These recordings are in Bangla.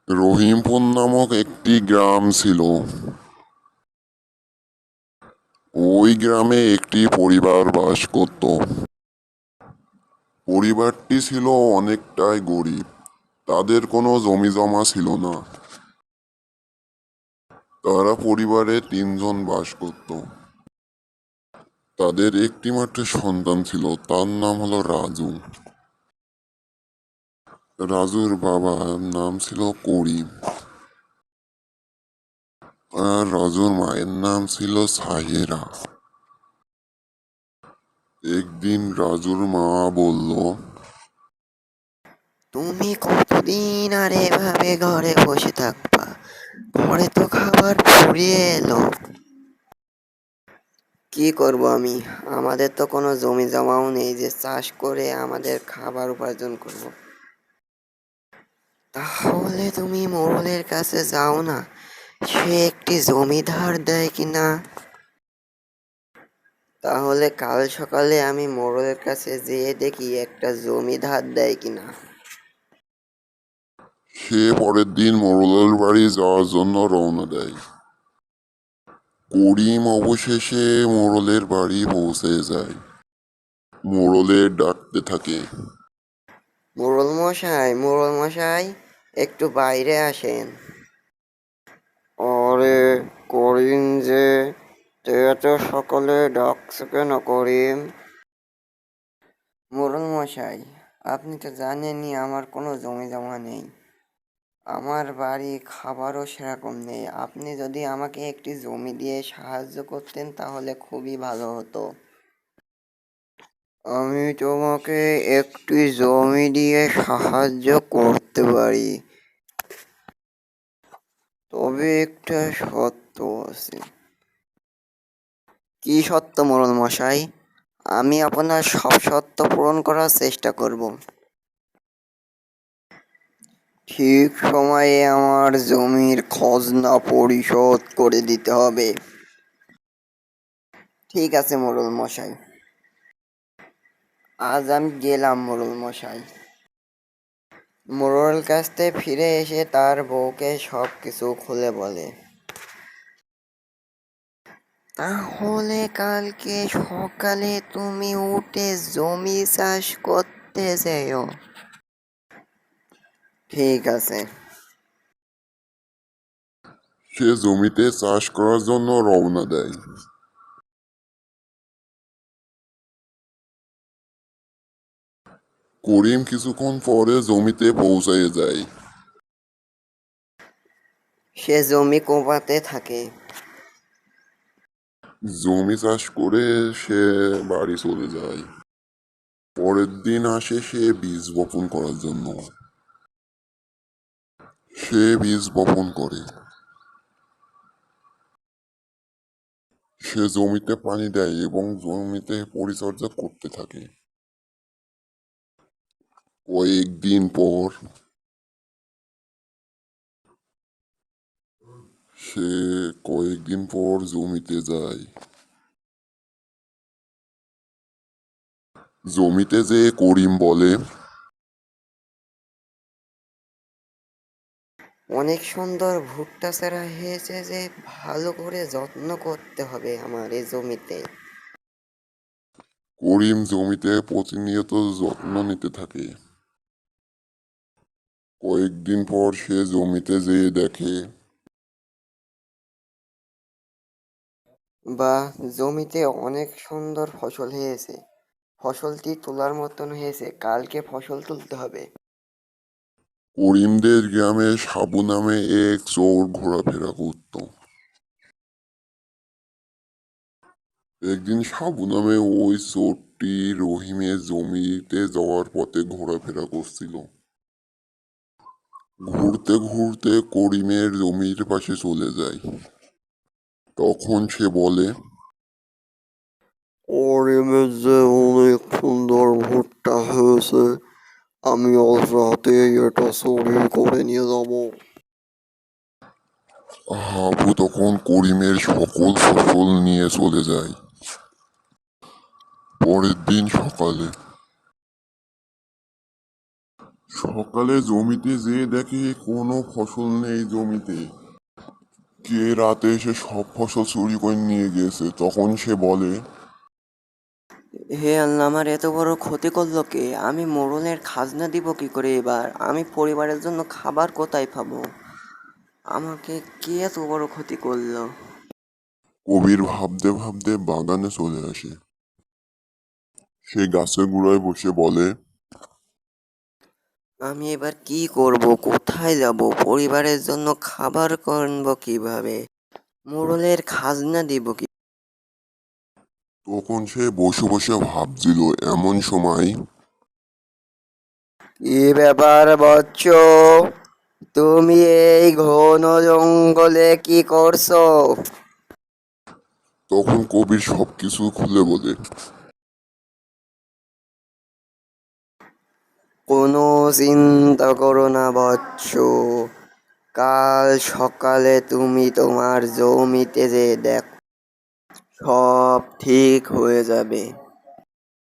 রহিমপুর নামক একটি গ্রাম ছিল। ওই গ্রামে একটি পরিবার বাস করত। পরিবারটি ছিল অনেকটাই গরিব। তাদের কোনো জমি জমা ছিল না। তারা পরিবারে 3 জন বাস করত। তাদের একটি মাত্র সন্তান ছিল, তার নাম হলো রাজু। রাজুর বাবার নাম ছিল করিম, আর রাজুর মায়ের নাম ছিল সাহেরা। একদিন রাজুর মা বলল, তুমি কতদিন আর এভাবে ঘরে বসে থাকবা? ঘরে তো খাবার ফুরিয়ে এলো। কি করব আমি? আমাদের তো কোনো জমি জমাও নেই যে চাষ করে আমাদের খাবার উপার্জন করব। তাহলে তুমি মোড়লের কাছে যাও না, সে একটি জমি ধার দেয় কিনা। তাহলে কাল সকালে আমি মোড়লের কাছে যেয়ে দেখি একটা জমি ধার দেয় কিনা। সে পরের দিন মোড়লের বাড়ি যাওয়ার জন্য রওনা দেয়। করিম অবশেষে মোড়লের বাড়ি পৌঁছে যায়। মোড়লের ডাকতে থাকে, মোড়ল মশাই, একটু বাইরে আসেন। আরে করিম যে, এত সকালে ডাকছো কেন করিম? মোড়ল মশাই, আপনি তো জানেনই আমার কোনো জমি জমা নেই। আমার বাড়ি খাবারও সেরকম নেই। আপনি যদি আমাকে একটি জমি দিয়ে সাহায্য করতেন তাহলে খুবই ভালো হতো। আমি তোমাকে একটি জমি দিয়ে সাহায্য করতে পারি, তবে একটা শর্ত আছে। কি শর্ত মোড়ল মশাই? আমি আপনার সব শর্ত পূরণ করার চেষ্টা করব। ঠিক সময়ে আমার জমির খাজনা পরিশোধ করে দিতে হবে। ঠিক আছে মোড়ল মশাই, আজ আমি গেলাম মোড়ল মশাই। মোড়ল কাছ থেকে ফিরে এসে তার বউকে সব কিছু খুলে বলে। তাহলে কালকে সকালে তুমি উঠে জমি চাষ করতে যেও। ঠিক আছে। সে জমিতে চাষ করার জন্য রওনা দেয়। করিম কিছুক্ষণ পরে জমিতে পৌঁছে যায়। সে জমি কোপাতে থাকে। জমি চাষ করে সে বাড়ি চলে যায়। পরের দিন আসে সে বীজ বপন করার জন্য। সে বীজ বপন করে। সে জমিতে পানি দেয় এবং জমিতে পরিচর্যা করতে থাকে। কয়েকদিন পর সে কয়েকদিন পর জমিতে যায়। জমিতে যে করিম বলে, অনেক সুন্দর ভুট্টা চারা হয়েছে, যে ভালো করে যত্ন করতে হবে আমার এই জমিতে। করিম জমিতে প্রতিনিয়ত যত্ন নিতে থাকে। কয়েকদিন পর সে জমিতে যেয়ে দেখে, বা জমিতে অনেক সুন্দর ফসল হয়েছে। ফসলটি তোলার মতন হয়েছে, কালকে ফসল তুলতে হবে। করিমদের গ্রামে সাবু নামে এক চোর ঘোরাফেরা করত। একদিন সাবু নামে ওই চোরটি রহিমের জমিতে যাওয়ার পথে ঘোরাফেরা করছিল। ঘুরতে ঘুরতে করিমের জমির পাশে চলে যায়। তখন সে বলে, করিমের যে অনেক সুন্দর ভুট্টা হয়েছে, আমি আজ রাতে এটা চুরি করে নিয়ে যাব। হাবু তখন করিমের সকল ফসল নিয়ে চলে যায়। পরের দিন সকালে সকালে জমিতে যেয়ে দেখে কোনো ফসল নেই জমিতে। কে রাতে এসে সব ফসল চুরি করে নিয়ে গেছে। তখন সে বলে, হে আল্লাহ, আমার এত বড় ক্ষতি করলো কে? আমি মোড়লের খাজনা দিব কি করে এবার? আমি পরিবারের জন্য খাবার কোথায় পাবো? আমাকে কে এত বড় ক্ষতি করলো? কবির ভাবতে ভাবতে বাগানে চলে আসে। সে গাছের গোড়ায় বসে বলে, আমি এবার কি করব? কোথায় যাব? পরিবারের জন্য খাবার করবো কিভাবে? মোড়লের খাজনা দিব কি? তখন সে বসে বসে ভাবছিল। এমন সময় কি ব্যাপার বচ্চ? তুমি এই ঘন জঙ্গলে কি করছো? তখন কবির সবকিছু খুলে বলে। কোনো চিন্তা করো না বচ্চ, কাল সকালে তুমি তোমার জমিতে যে দেখো সব ঠিক হয়ে যাবে।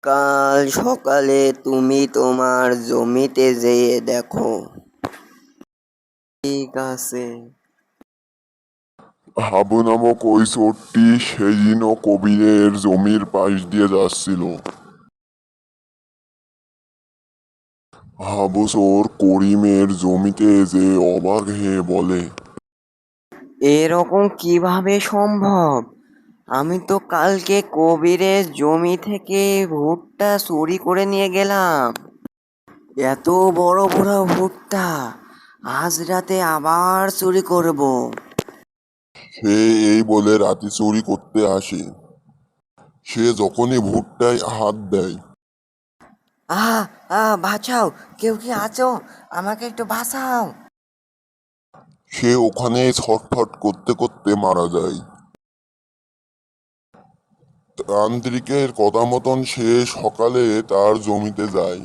কাল সকালে তুমি তোমার জমিতে যেয়ে দেখো। ঠিক আছে। হাবু নামক ওই চোরটি সেদিনও কবিরের জমির পাশ দিয়ে যাচ্ছিল। হাবু চোর করিমের জমিতে যে অবাক হয়ে বলে, এরকম কিভাবে সম্ভব? আমি তো কালকে কবিরের জমি থেকে ভুট্টা চুরি করে নিয়ে গেলাম। এত বড় বড় ভুট্টা আজ রাতে আবার চুরি করব। সে এই বলে রাতে চুরি করতে আসে। সে যখনই ভুট্টায় হাত দেয়, আহ আহ, বাঁচাও! কেউ কি আছো? আমাকে একটু বাঁচাও! সে ওখানে ছটফট করতে করতে মারা যায়। তান্ত্রিকের কথা মতন সে সকালে তার জমিতে যায়।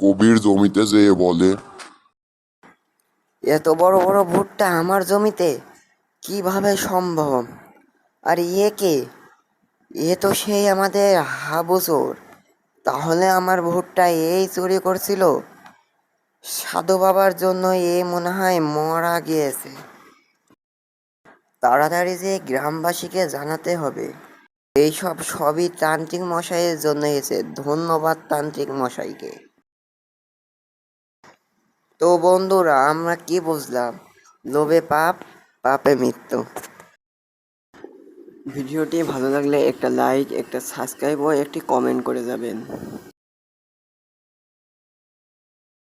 কবির জমিতে যেয়ে বলে, এত বড় বড় ভুট্টা আমার জমিতে কিভাবে সম্ভব? আর ইয়ে কে? এ তো সেই আমাদের হাবু চোর। তাহলে আমার ভুট্টা এই চুরি করছিল? সাধু বাবার জন্য এ মনে হয় মারা গিয়েছে। তাড়াতাড়ি যে গ্রামবাসীকে জানাতে হবে। এইসব সবই তান্ত্রিক মশাইয়ের জন্য হয়েছে। ধন্যবাদ তান্ত্রিক মশাইকে। তো বন্ধুরা, আমরা কি বুঝলাম? লোভে পাপ, পাপে মৃত্যু। ভিডিওটি ভালো লাগলে একটা লাইক, একটা সাবস্ক্রাইব ও একটি কমেন্ট করে যাবেন।